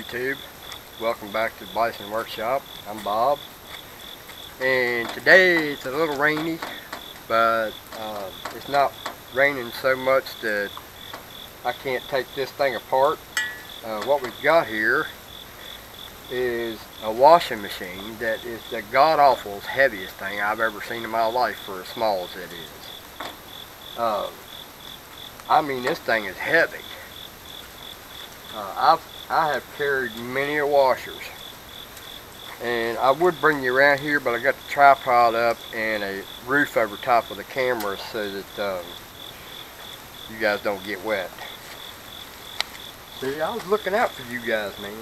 YouTube. Welcome back to the Bison Workshop. I'm Bob, and today it's a little rainy, but it's not raining so much that I can't take this thing apart. What we've got here is a washing machine that is the god-awful heaviest thing I've ever seen in my life for as small as it is. I mean, this thing is heavy. I have carried many washers, and I would bring you around here, but I got the tripod up and a roof over top of the camera so that you guys don't get wet. See, I was looking out for you guys, man.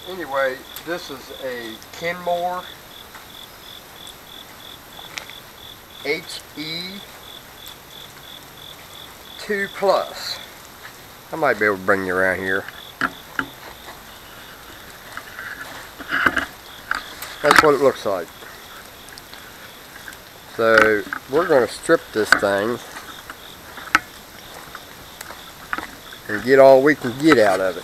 Anyway, this is a Kenmore HE2Plus. I might be able to bring you around here. That's what it looks like. So we're going to strip this thing and get all we can get out of it.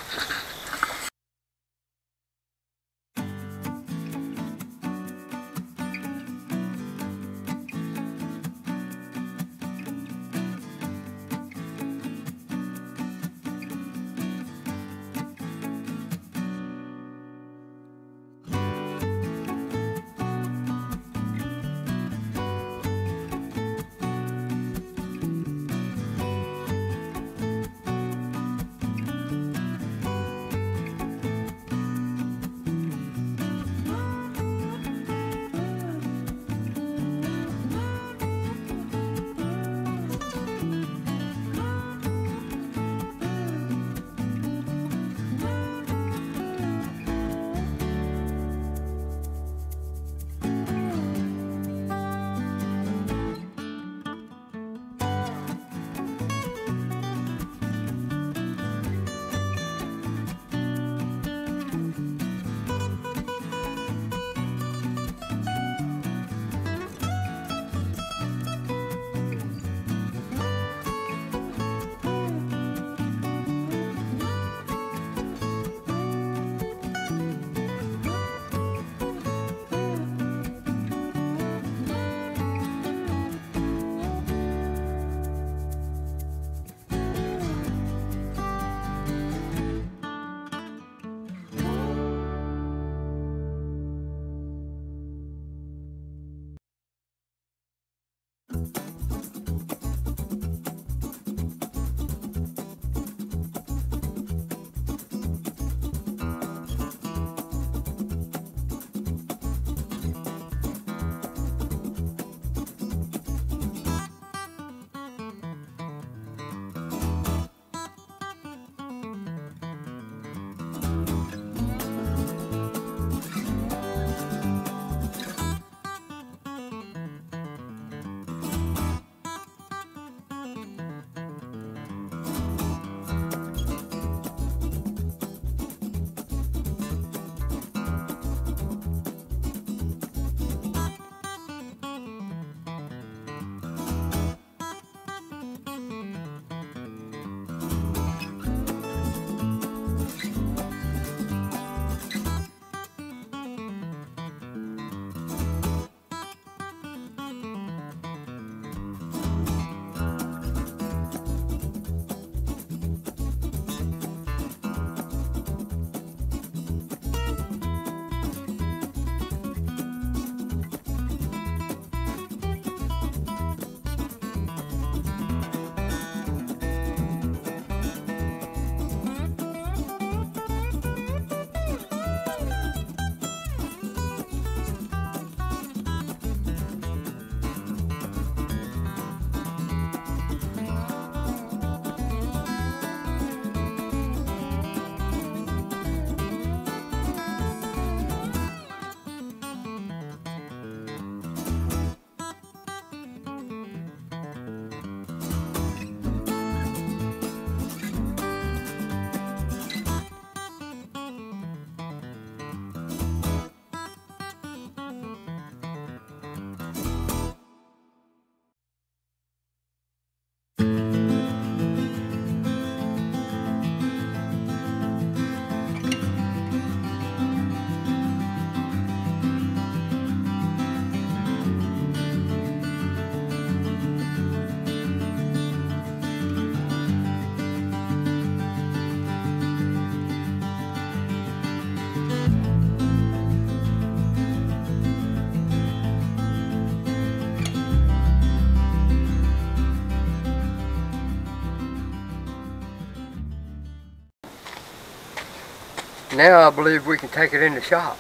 now I believe we can take it in the shop.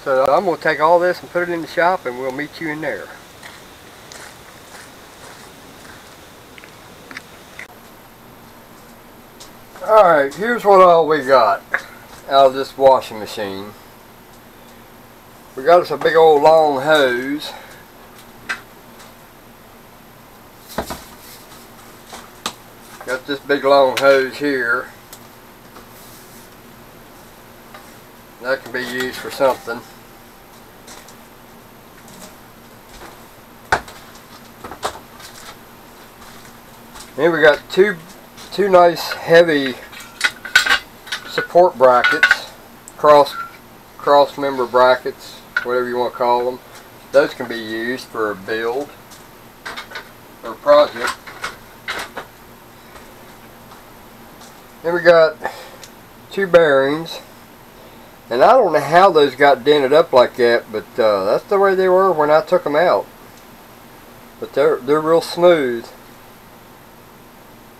So I'm going to take all this and put it in the shop, and we'll meet you in there. Alright, here's what all we got out of this washing machine. We got us a big old long hose. Got this big long hose here. That can be used for something. Then we got two nice heavy support brackets, cross member brackets, whatever you want to call them. Those can be used for a build or a project. Then we got two bearings, and I don't know how those got dented up like that, but that's the way they were when I took them out. But they're real smooth.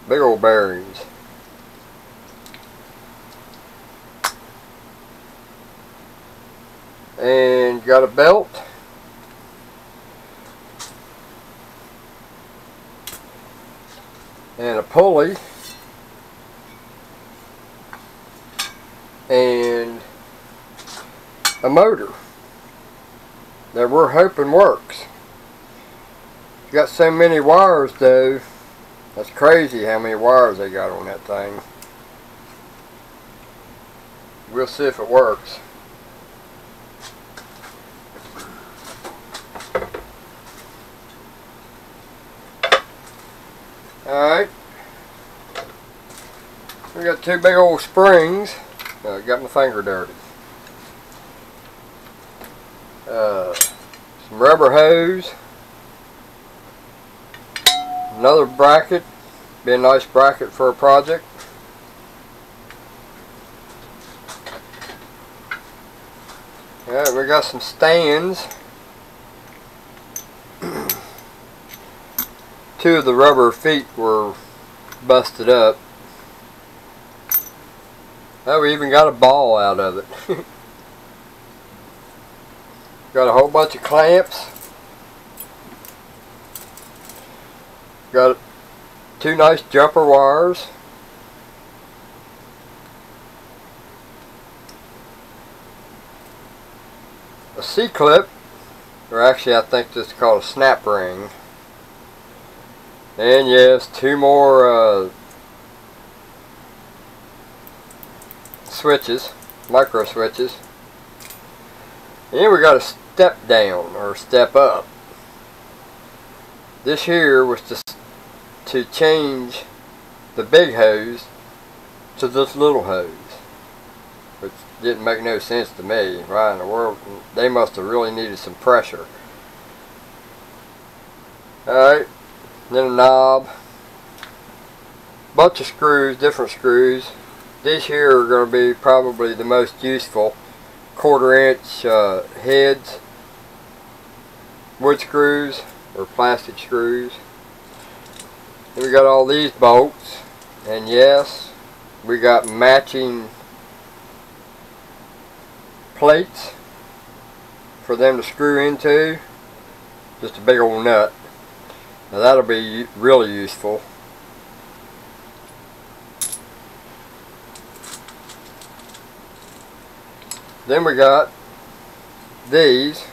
Big old bearings. And got a belt. And a pulley. And a motor that we're hoping works. Got so many wires though. That's crazy how many wires they got on that thing. We'll see if it works. Alright. We got two big old springs. Got my finger dirty. Some rubber hose. Another bracket. Be a nice bracket for a project. Alright, we got some stands. Two of the rubber feet were busted up. Oh, we even got a ball out of it. Got a whole bunch of clamps. Got two nice jumper wires. A C-clip, or actually I think this is called a snap ring. And yes, two more switches, micro switches. And then we got a step down or step up. This here was to change the big hose to this little hose, which didn't make no sense to me. Why in the world? They must have really needed some pressure. Alright, then a knob, bunch of screws, different screws. These here are going to be probably the most useful. 1/4 inch heads, wood screws or plastic screws. And we got all these bolts, and yes, we got matching plates for them to screw into. Just a big old nut. Now that'll be really useful. Then we got these.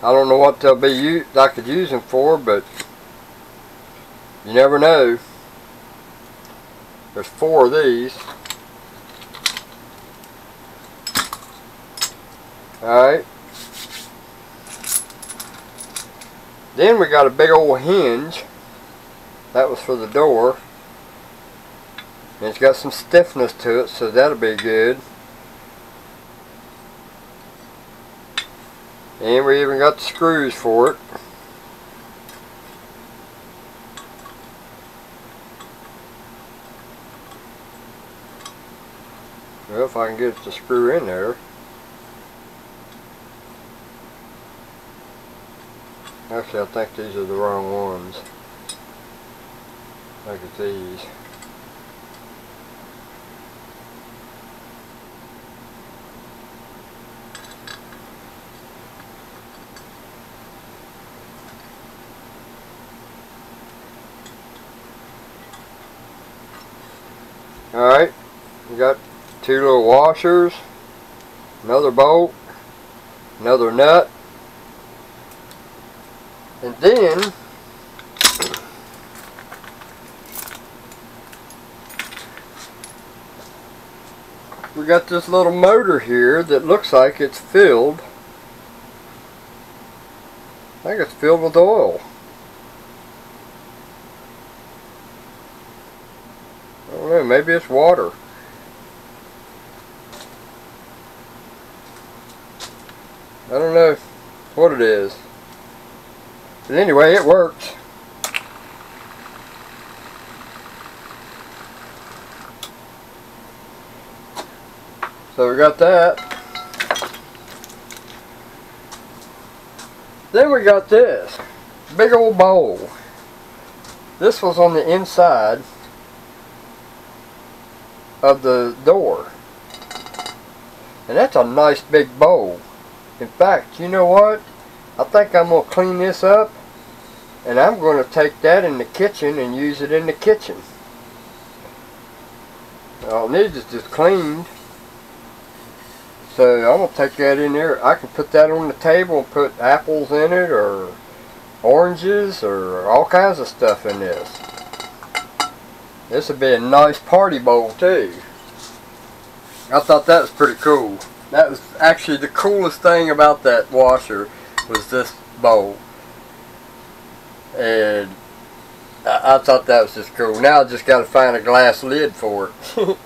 I don't know what they'll be used. I could use them for, but you never know. There's 4 of these. Alright. Then we got a big old hinge. That was for the door. And it's got some stiffness to it, so that'll be good. And we even got the screws for it. Well, if I can get it to screw in there. Actually, I think these are the wrong ones. I think it's these. Alright, we got two little washers, another bolt, another nut, and then we got this little motor here that looks like it's filled. I think it's filled with oil. I don't know, maybe it's water. I don't know what it is. But anyway, it works. So we got that. Then we got this big old bowl. This was on the inside of the door. And that's a nice big bowl. In fact, you know what? I think I'm going to clean this up, and I'm going to take that in the kitchen and use it in the kitchen. All it needs is just cleaned. So I'm going to take that in there. I can put that on the table and put apples in it, or oranges, or all kinds of stuff in this. This would be a nice party bowl too. I thought that was pretty cool. That was actually the coolest thing about that washer, was this bowl. And I thought that was just cool. Now I just got to find a glass lid for it.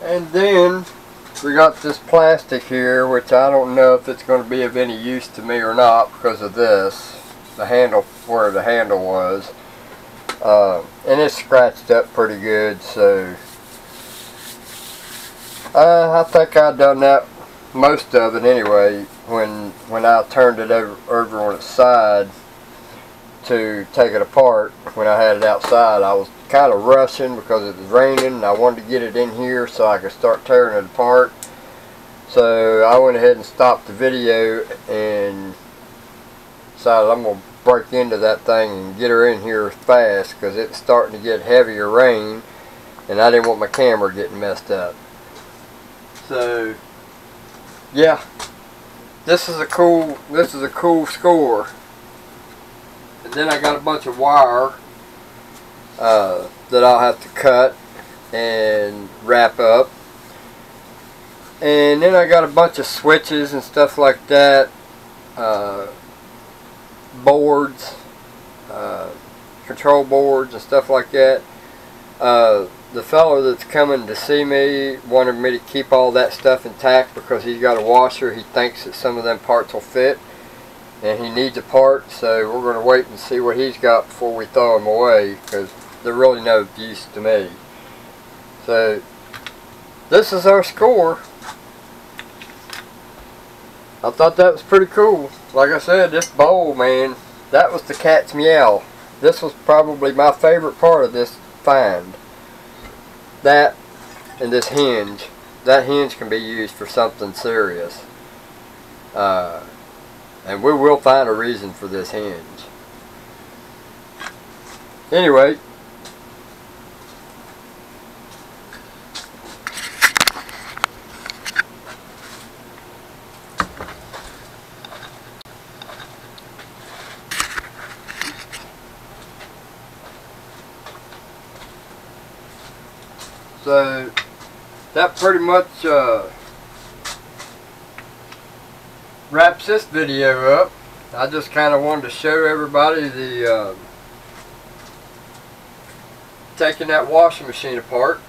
And then we got this plastic here, which I don't know if it's going to be of any use to me or not because of this. The handle, where the handle was. And it's scratched up pretty good, so I think I've done that, most of it anyway, when I turned it over on its side to take it apart. When I had it outside, I was kind of rushing because it was raining and I wanted to get it in here so I could start tearing it apart. So I went ahead and stopped the video and decided I'm going to break into that thing and get her in here fast because it's starting to get heavier rain and I didn't want my camera getting messed up. So yeah, this is a cool score. And then I got a bunch of wire that I'll have to cut and wrap up. And then I got a bunch of switches and stuff like that, boards, control boards and stuff like that. The fellow that's coming to see me wanted me to keep all that stuff intact because he's got a washer. He thinks that some of them parts will fit and he needs a part, so we're going to wait and see what he's got before we throw them away because they're really no use to me. So this is our score. I thought that was pretty cool. Like I said, this bowl, man, that was the cat's meow. This was probably my favorite part of this find. That and this hinge. That hinge can be used for something serious. And we will find a reason for this hinge. Anyway, so that pretty much wraps this video up. I just kind of wanted to show everybody the taking that washing machine apart.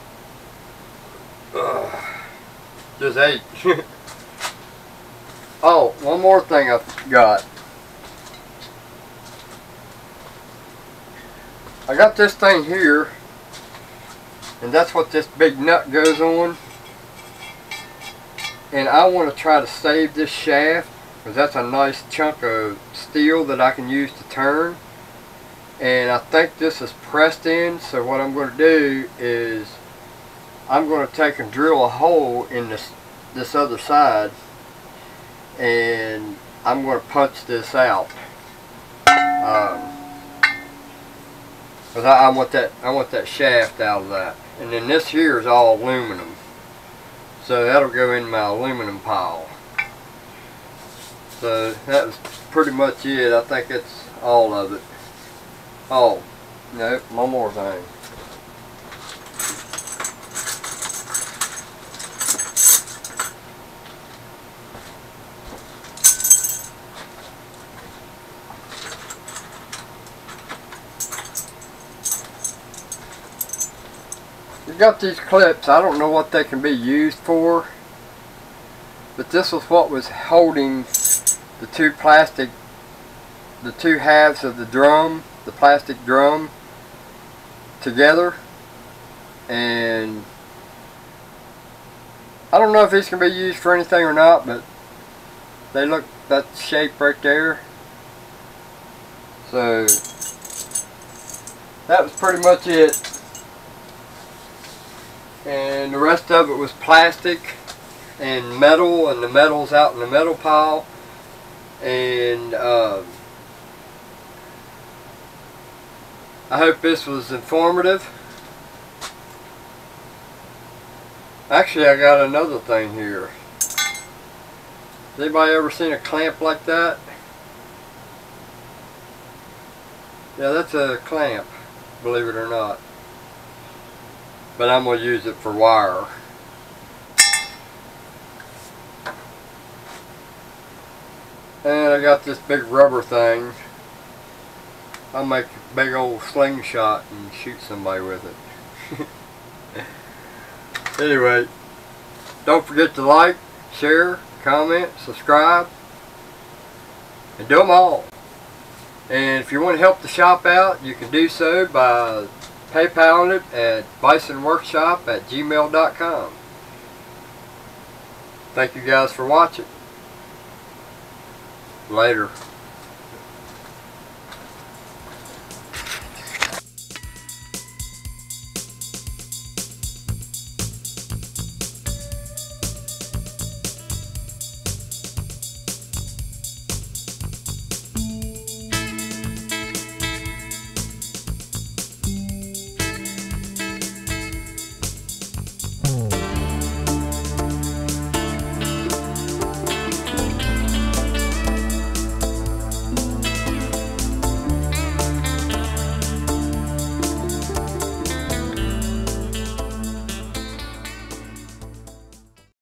Just ate. Oh, one more thing I forgot. I got this thing here, and that's what this big nut goes on. And I want to try to save this shaft because that's a nice chunk of steel that I can use to turn. And I think this is pressed in, so what I'm going to do is I'm going to take and drill a hole in this other side, and I'm going to punch this out. Because I want that shaft out of that. And then this here is all aluminum. So that'll go in my aluminum pile. So that was pretty much it. I think it's all of it. Oh, no, one more thing. You got these clips. I don't know what they can be used for, but this was what was holding the two halves of the drum, the plastic drum, together. And I don't know if these can be used for anything or not, but they look that shape right there. So that was pretty much it. And the rest of it was plastic and metal, and the metal's out in the metal pile. And I hope this was informative. Actually, I got another thing here. Has anybody ever seen a clamp like that? Yeah, that's a clamp, believe it or not. But I'm going to use it for wire. And I got this big rubber thing. I'll make a big old slingshot and shoot somebody with it. Anyway, don't forget to like, share, comment, subscribe, and do them all. And if you want to help the shop out, you can do so by PayPaling it at bisonworkshop@gmail.com. Thank you guys for watching. Later.